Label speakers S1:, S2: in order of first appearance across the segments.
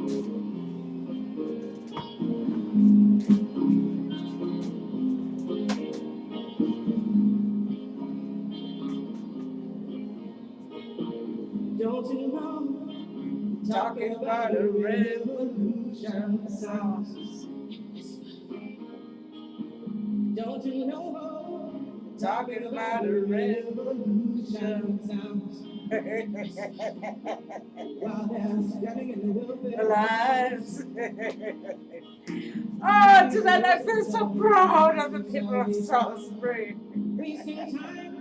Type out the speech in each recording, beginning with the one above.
S1: Don't you know? Talking about a revolution sounds. Don't you know? Talking about a revolution sounds. While they're standing in the wilderness. Lives. Oh, tonight I feel so proud of the people of Salisbury. Wasting time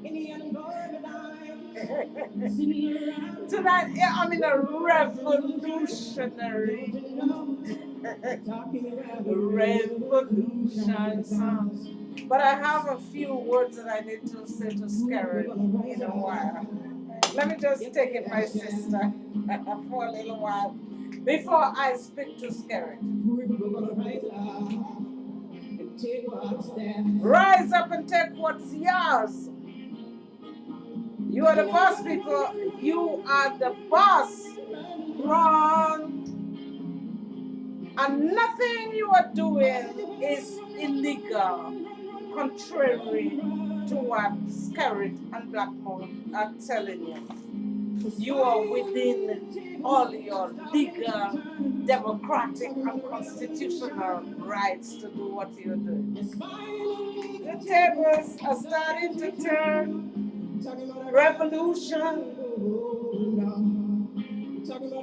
S1: in the unemployment line. Tonight, yeah, I'm in a revolutionary revolution sounds. But I have a few words that I need to say to Scarrett in a while. Let me just take it, my sister, for a little while before I speak to Scarrett. Rise up and take what's yours. You are the boss, people. You are the boss. Wrong. And nothing you are doing is illegal, contrary to what Scarrett and Blackmore are telling you. You are within all your legal, democratic, and constitutional rights to do what you're doing. The tables are starting to turn. Revolution.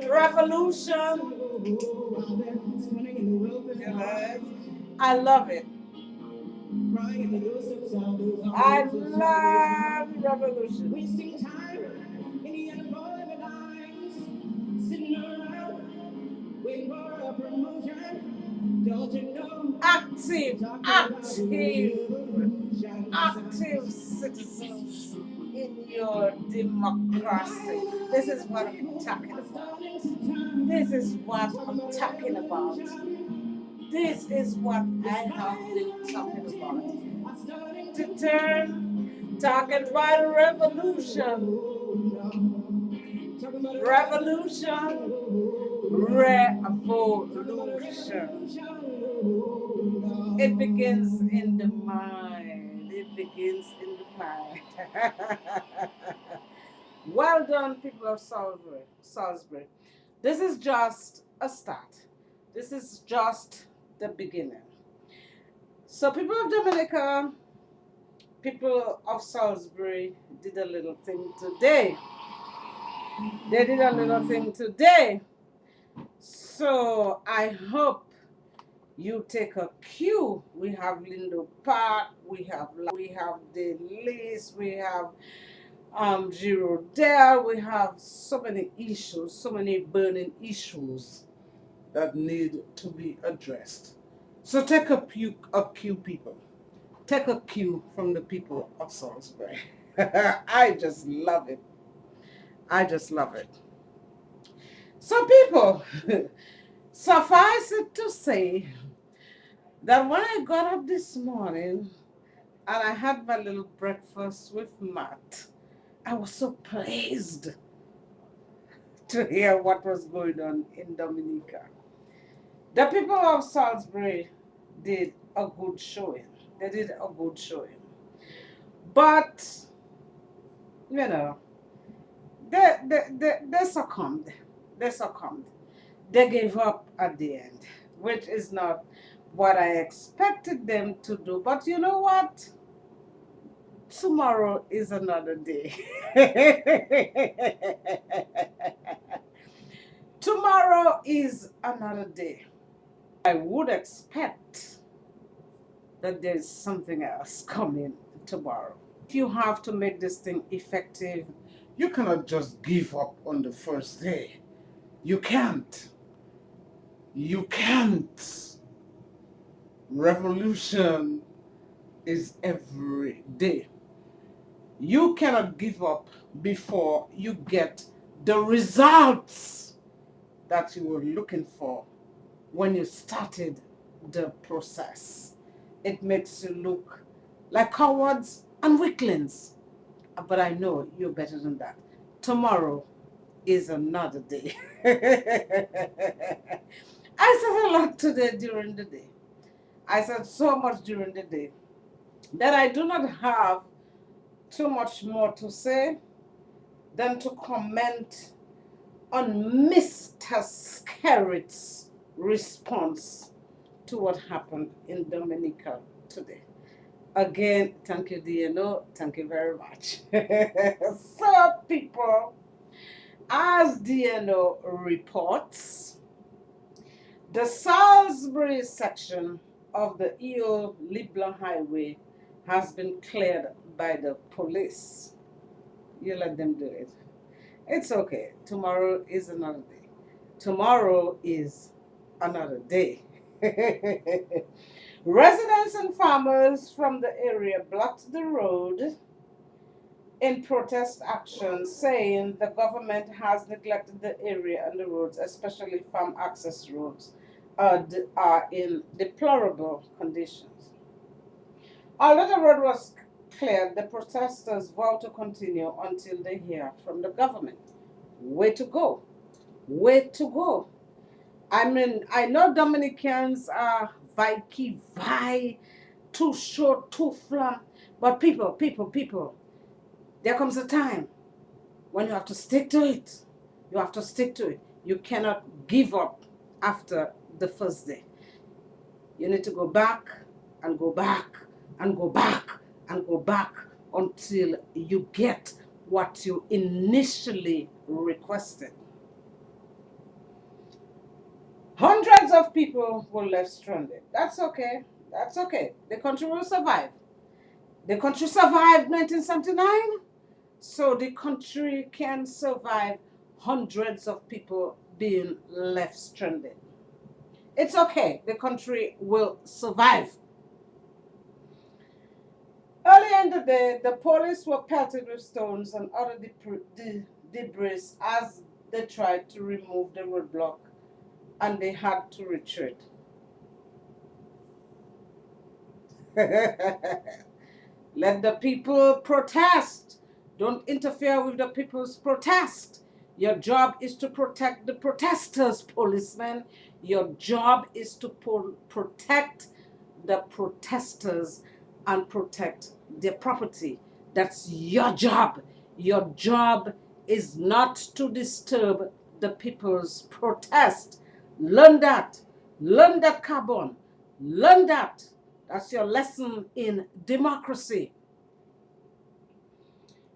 S1: Revolution. I love it. I love revolution. Wasting time in the unemployment lines, sitting around waiting for a promotion. Don't you know? Active citizens in your democracy. This is what I'm talking about. This is what I'm talking about. This is what I have been talking about. To turn, talking about revolution. Revolution. Revolution. It begins in the mind. It begins in the mind. Well done, people of Salisbury. This is just a start. This is just the beginning. So people of Dominica, people of Salisbury did a little thing today. They did a little thing today. So I hope you take a cue. We have Lindo Park, we have Delis, we have Girodale, we have so many issues, so many burning issues that need to be addressed. So take a cue, people. Take a cue from the people of Salisbury. I just love it. I just love it. So people, suffice it to say that when I got up this morning and I had my little breakfast with Matt, I was so pleased to hear what was going on in Dominica. The people of Salisbury did a good showing. They did a good showing. But, you know, they succumbed. They succumbed. They gave up at the end, which is not what I expected them to do. But you know what? Tomorrow is another day. Tomorrow is another day. I would expect that there's something else coming tomorrow. If you have to make this thing effective, you cannot just give up on the first day. You can't. You can't. Revolution is every day. You cannot give up before you get the results that you were looking for when you started the process. It makes you look like cowards and weaklings. But I know you're better than that. Tomorrow is another day. lot today during the day. I said so much during the day that I do not have too much more to say than to comment on Mr. Skerritt's response to what happened in Dominica today. Again, thank you, DNO. Thank you very much. So, people, as DNO reports, the Salisbury section of the EO Libla Highway has been cleared by the police. You let them do it. It's okay. Tomorrow is another day. Tomorrow is another day. Residents and farmers from the area blocked the road in protest action, saying the government has neglected the area and the roads, especially farm access roads, are in deplorable conditions. Although the road was cleared, the protesters vow to continue until they hear from the government. Way to go. Way to go. I mean, I know Dominicans are vai, too short, too flat, but people, there comes a time when you have to stick to it. You have to stick to it. You cannot give up after the first day. You need to go back and go back and go back and go back until you get what you initially requested. Hundreds of people were left stranded. That's okay. That's okay. The country will survive. The country survived 1979, so the country can survive hundreds of people being left stranded. It's okay. The country will survive. Earlier in the day, the police were pelted with stones and other debris as they tried to remove the roadblock, and they had to retreat. Let the people protest. Don't interfere with the people's protest. Your job is to protect the protesters, policemen. Your job is to protect the protesters and protect their property. That's your job. Your job is not to disturb the people's protest. Learn that. Learn that, Carbon. Learn that. That's your lesson in democracy.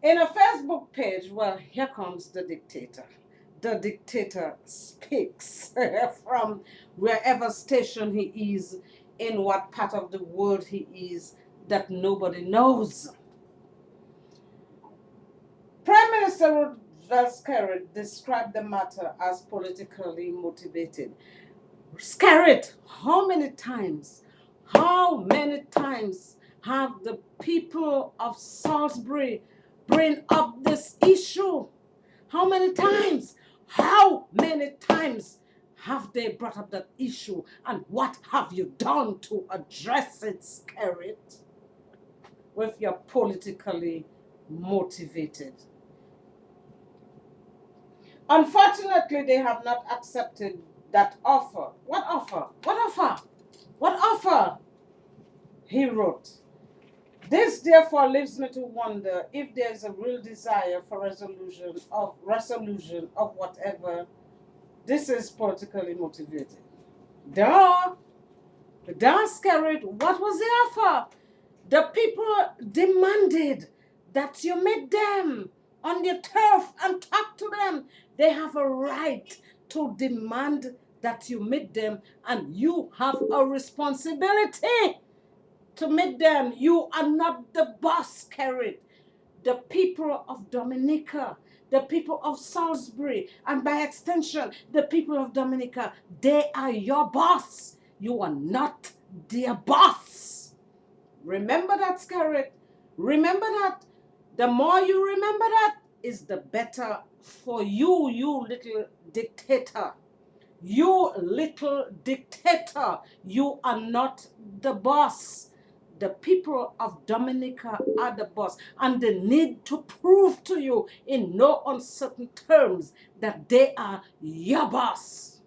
S1: In a Facebook page, well, here comes the dictator. The dictator speaks from wherever station he is, in what part of the world he is, that nobody knows. Prime Minister Rudolph Skerritt described the matter as politically motivated. Skerritt, how many times have the people of Salisbury bring up this issue? How many times? How many times have they brought up that issue? And what have you done to address it, Skerritt? With your politically motivated. Unfortunately, they have not accepted that offer. What offer? What offer? What offer? He wrote. This therefore leaves me to wonder if there is a real desire for resolution of whatever. This is politically motivated. Duh, Skerritt, what was the offer? The people demanded that you meet them on their turf and talk to them. They have a right to demand that you meet them, and you have a responsibility to meet them. You are not the boss, Skerritt. The people of Dominica, the people of Salisbury, and by extension, the people of Dominica, they are your boss. You are not their boss. Remember that, Skerritt. Remember that. The more you remember that, is the better for you, you little dictator. You little dictator. You are not the boss. The people of Dominica are the boss, and they need to prove to you in no uncertain terms that they are your boss.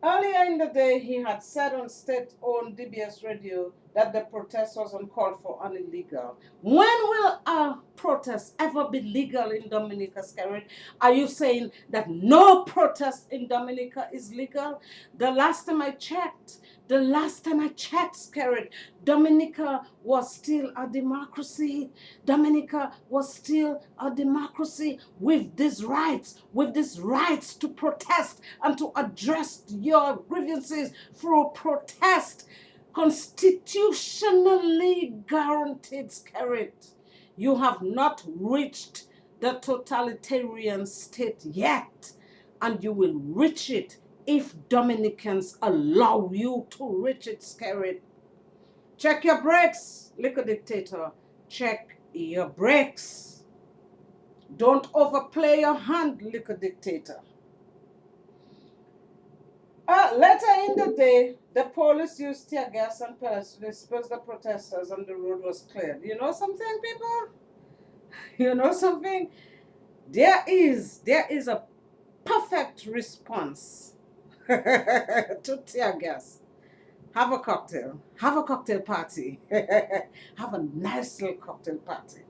S1: Earlier in the day, he had said on state-owned DBS radio that the protest was uncalled for and illegal. When will a protest ever be legal in Dominica, Skerrit? Are you saying that no protest in Dominica is legal? The last time I checked, Skerrit, Dominica was still a democracy. Dominica was still a democracy with these rights to protest and to address your grievances through protest, constitutionally guaranteed, Skerrit. You have not reached the totalitarian state yet, and you will reach it if Dominicans allow you to reach it, Skerrit. Check your brakes, liquor dictator. Check your brakes. Don't overplay your hand, liquor dictator. Later in the day, the police used tear gas and pellets to disperse the protesters and the road was cleared. You know something, people? You know something? There is a perfect response to tear gas. Have a cocktail party. Have a nice little cocktail party.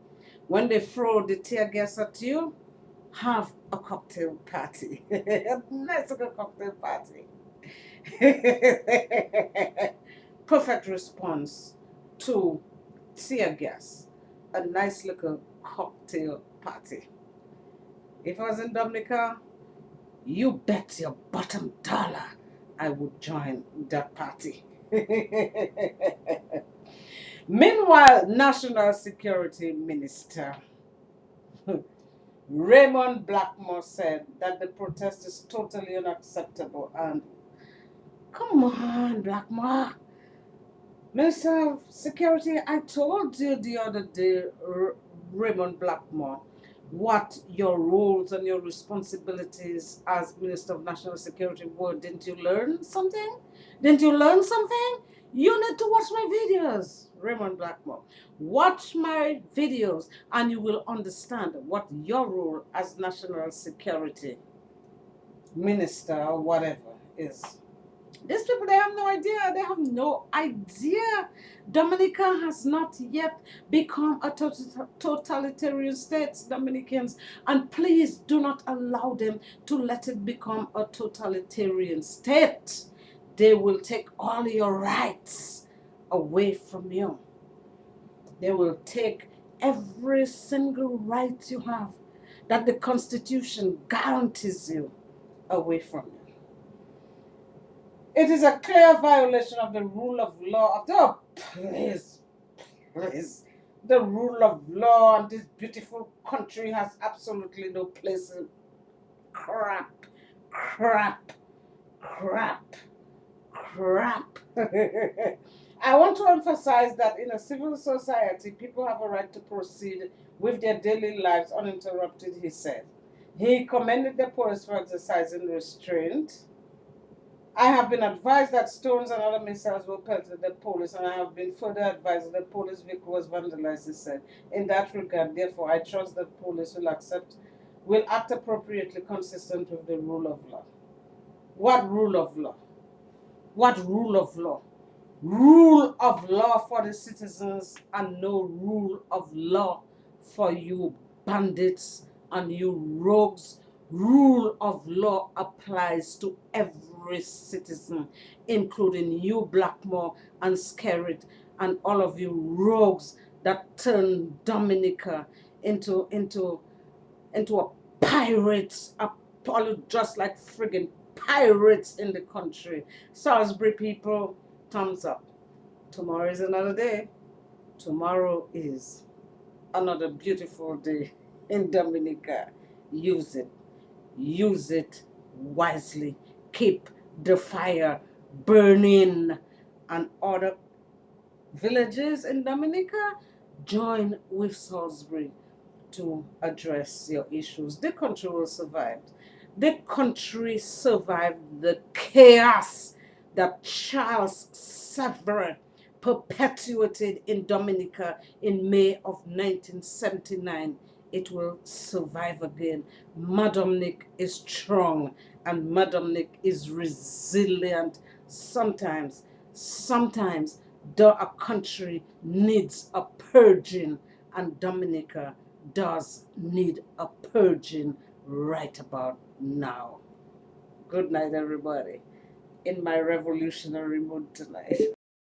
S1: When they throw the tear gas at you, have a cocktail party. A nice little cocktail party. Perfect response to tear gas. A nice little cocktail party. If I was in Dominica, you bet your bottom dollar I would join that party. Meanwhile, National Security Minister Raymond Blackmore said that the protest is totally unacceptable. And come on, Blackmore. Minister of Security, I told you the other day, Raymond Blackmore, what your roles and your responsibilities as Minister of National Security were. Didn't you learn something? Didn't you learn something? You need to watch my videos, Raymond Blackmore. Watch my videos and you will understand what your role as National Security Minister or whatever is. These people, they have no idea. They have no idea. Dominica has not yet become a totalitarian state, Dominicans. And please do not allow them to let it become a totalitarian state. They will take all your rights away from you. They will take every single right you have that the Constitution guarantees you away from you. It is a clear violation of the rule of law. Please. The rule of law and this beautiful country has absolutely no place in crap. I want to emphasize that in a civil society, people have a right to proceed with their daily lives uninterrupted, he said. He commended the police for exercising restraint. I have been advised that stones and other missiles were pelted at the police, and I have been further advised that the police vehicle was vandalized, he said. In that regard, therefore, I trust that police will act appropriately consistent with the rule of law. What rule of law? What rule of law? Rule of law for the citizens and no rule of law for you bandits and you rogues. Rule of law applies to every citizen, including you, Blackmore and Skerrit, and all of you rogues that turn Dominica into a pirates, just like friggin' pirates in the country. Salisbury people, thumbs up. Tomorrow is another day. Tomorrow is another beautiful day in Dominica. Use it. Use it wisely. Keep the fire burning. And other villages in Dominica, join with Salisbury to address your issues. The country will survive. The country survived the chaos that Charles Severin perpetuated in Dominica in May of 1979. It will survive again. Madam Nick is strong And Madam Nick is resilient. Sometimes a country needs a purging, and Dominica does need a purging right about now. Good night, everybody, in my revolutionary mood tonight.